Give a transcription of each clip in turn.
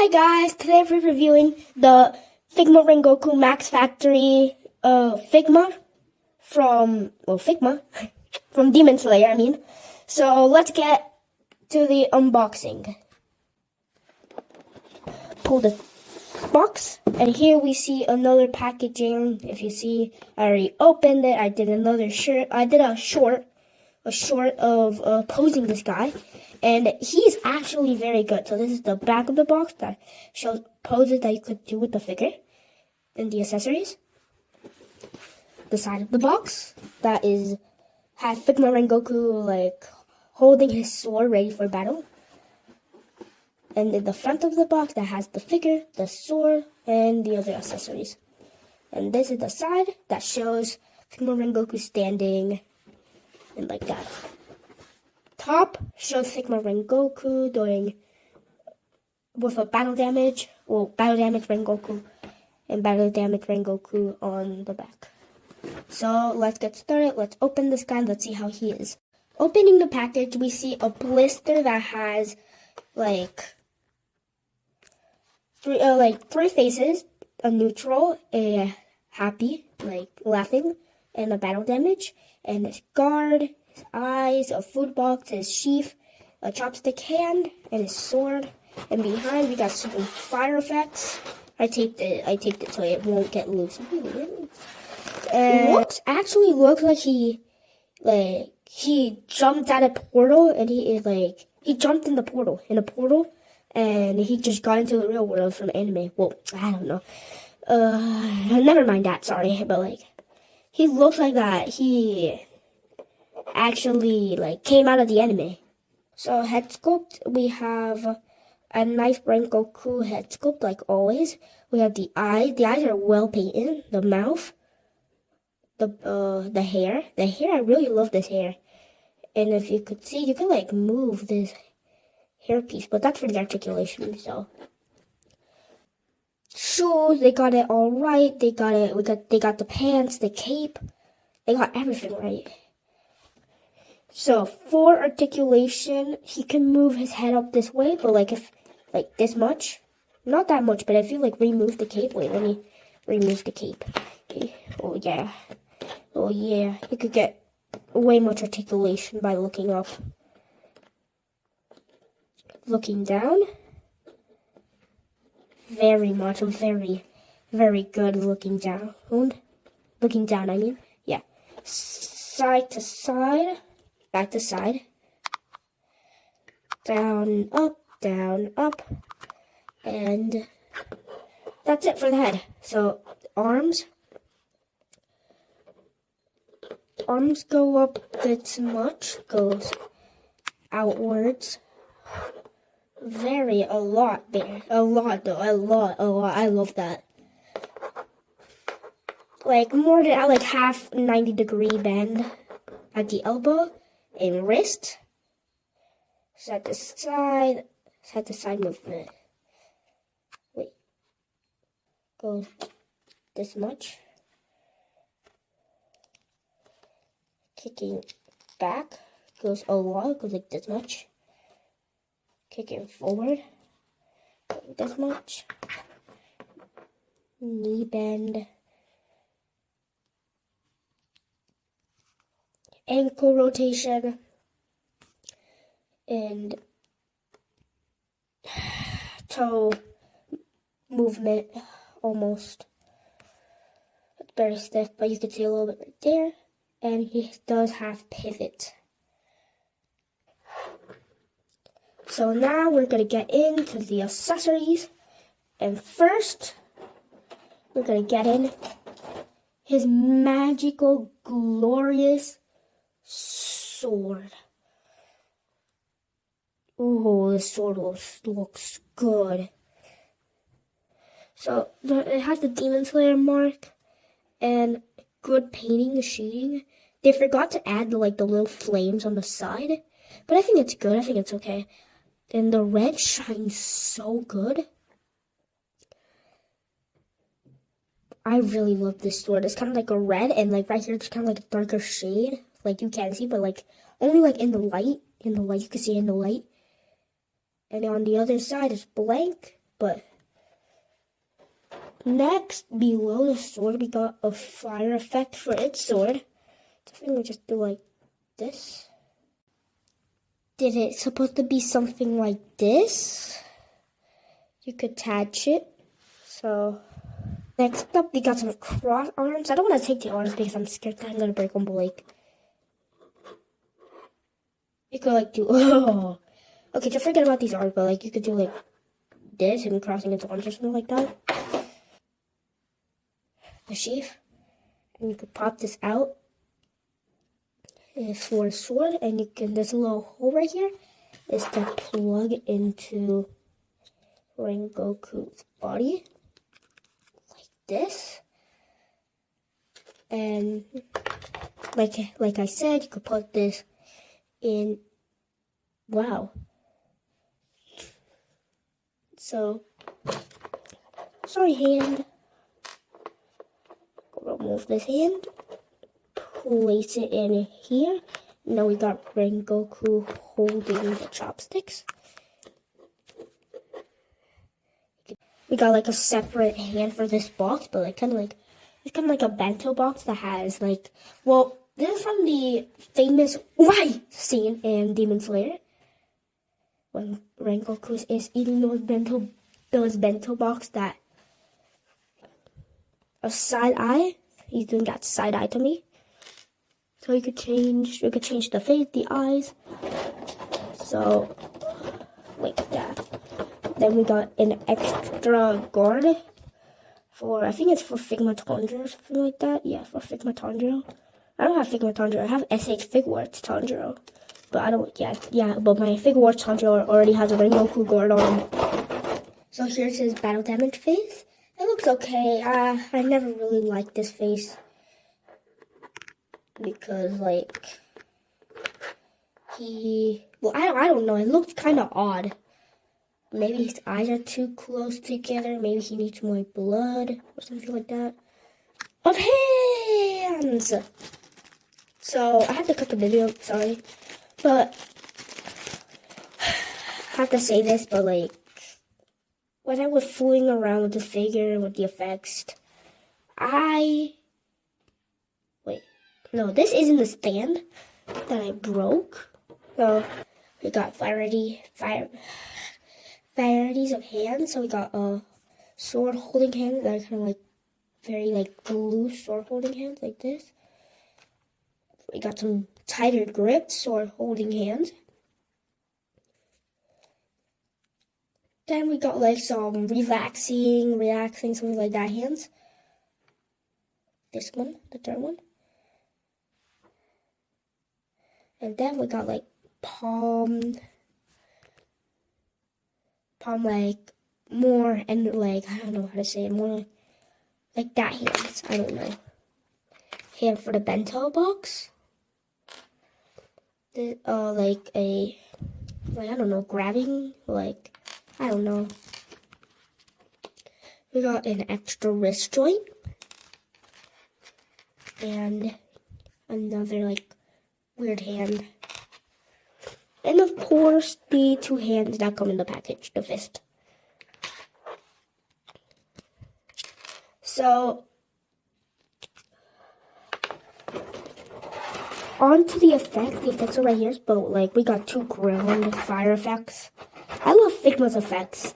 Hi guys, today we're reviewing the Figma Rengoku Max Factory Figma from from Demon Slayer, So let's get to the unboxing. Pull the box, and here we see another packaging. If you see, I already opened it. I did another shirt. I did a short of posing this guy, and he's actually very good. So this is the back of the box that shows poses that you could do with the figure and the accessories. The side of the box that has Figma Rengoku like holding his sword ready for battle, and then the front of the box that has the figure, the sword, and the other accessories. And this is the side that shows Figma Rengoku standing. And like that. Top shows Figma Rengoku doing with a battle damage Rengoku and battle damage Rengoku on the back. So let's get started. Let's open this guy. Let's see how he is. Opening the package, we see a blister that has like three faces: a neutral, a happy, like laughing, and a battle damage. And his guard, his eyes, a food box, his sheath, a chopstick hand, and his sword. And behind we got some fire effects. I taped it so it won't get loose. And actually looks like he jumped out a portal, and he jumped in a portal, and he just got into the real world from anime. Well, I don't know. Never mind that. Sorry, but he looks like that. He actually came out of the anime. So head sculpt, we have a nice Rengoku head sculpt like always. We have the eyes. The eyes are well painted. The mouth, the hair. The hair, I really love this hair. And if you could see, you could move this hair piece, but that's for the articulation. So shoes, they got it all right. They got the pants, the cape. They got everything right. So for articulation, he can move his head up this way, but if this much, not that much. But if you remove the cape, wait, let me remove the cape. Okay. Oh yeah, you could get way much articulation by looking up, looking down. Very much, very, very good looking down. Looking down, I mean. Yeah. Side to side, back to side. Down, up. And that's it for the head. So, arms go up this much, goes outwards. A lot there. A lot. I love that. More than half 90-degree bend at the elbow and wrist. Side to side movement. Wait. Goes this much. Kicking back goes a lot, goes this much. Kicking forward, this much. Knee bend. Ankle rotation. And toe movement, almost. It's very stiff, but you can see a little bit right there. And he does have pivot. So now we're going to get into the accessories. And first, we're going to get in his magical, glorious sword. Ooh, this sword looks good. So it has the Demon Slayer mark and good painting and shading. They forgot to add the little flames on the side, but I think it's good. I think it's okay. And the red shines so good. I really love this sword. It's kind of like a red, and right here it's kind of like a darker shade. You can't see, but only in the light. In the light, you can see in the light. And on the other side is blank. But next, below the sword, we got a fire effect for its sword. So I think we just do like this. Did it supposed to be something like this? You could attach it. So next up, we got some cross arms. I don't want to take the arms because I'm scared that I'm gonna break them. But like, you could like do. Oh, okay. Just forget about these arms. But like, you could do like this and crossing its arms or something like that. The sheath, and you could pop this out for a sword, and you can. There's a little hole right here. Is to plug into Rengoku's body like this, and like I said, you could put this in. Wow. So sorry, hand. Remove this hand, place it in here. Now we got Rengoku holding the chopsticks. We got like a separate hand for this box, but like it's kind of like a bento box that has like, well, this is from the famous scene in Demon Slayer when Rengoku is eating those bento box that a side eye. He's doing that side eye to me. So we could change the face, the eyes. So like that. Then we got an extra guard for, I think it's for Figma Tanjiro or something like that. Yeah, for Figma Tanjiro. I don't have Figma Tanjiro. I have SH Figuarts Tanjiro. But I don't, but my Figuarts Tanjiro already has a Rengoku guard on him. So here's his battle damage face. It looks okay. I never really liked this face because like I don't know. It looked kind of odd. Maybe his eyes are too close together. Maybe he needs more blood or something like that. Of hands. So I had to cut the video. Sorry, but I have to say this. But like, when I was fooling around with the figure, with the effects, this isn't the stand that I broke. So we got varieties of hands. So we got a sword holding hand, that kind of like very like loose sword holding hands like this. We got some tighter grip sword holding hands. Then we got like some relaxing, something like that hands. This one, the third one. And then we got like palm like more, and like, I don't know how to say it, more like that hands. I don't know. Hand for the bento box. Like I don't know, grabbing, like, I don't know. We got an extra wrist joint. And another, like, weird hand. And, of course, the two hands that come in the package, the fist. So, on to the effects. The effects are right here, but, like, we got two ground fire effects. I love Figma's effects.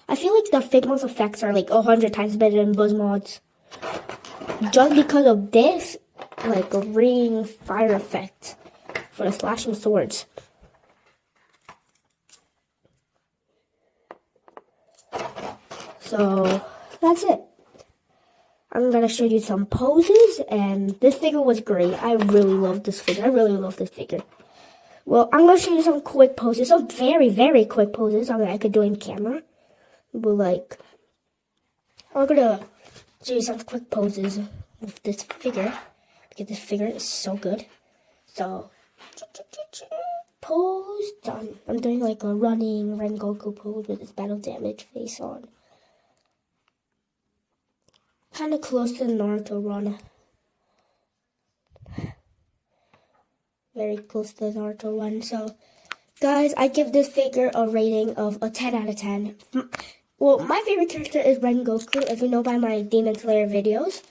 I feel like the Figma's effects are, like, 100 times better than BuzzMod's. Just because of this, like, a ring fire effect for the slashing swords. So, that's it. I'm going to show you some poses, and this figure was great. I really love this figure. Well, I'm going to show you some quick poses, some very, very quick poses that I could do in camera. But, like, I'm going to show you some quick poses with this figure, because this figure is so good. So, pose done. I'm doing, like, a running Rengoku pose with his battle damage face on. Kind of close to the Naruto run. Very close to the Naruto run. So, guys, I give this figure a rating of a 10 out of 10. Well, my favorite character is Rengoku. If you know by my Demon Slayer videos,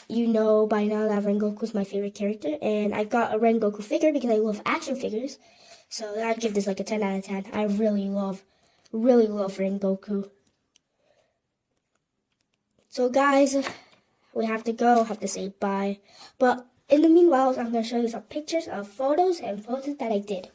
you know by now that Rengoku is my favorite character. And I got a Rengoku figure because I love action figures. So I'd give this like a 10 out of 10. I really love Rengoku. So guys, we have to go, have to say bye. But in the meanwhile, I'm going to show you some pictures of photos and poses that I did.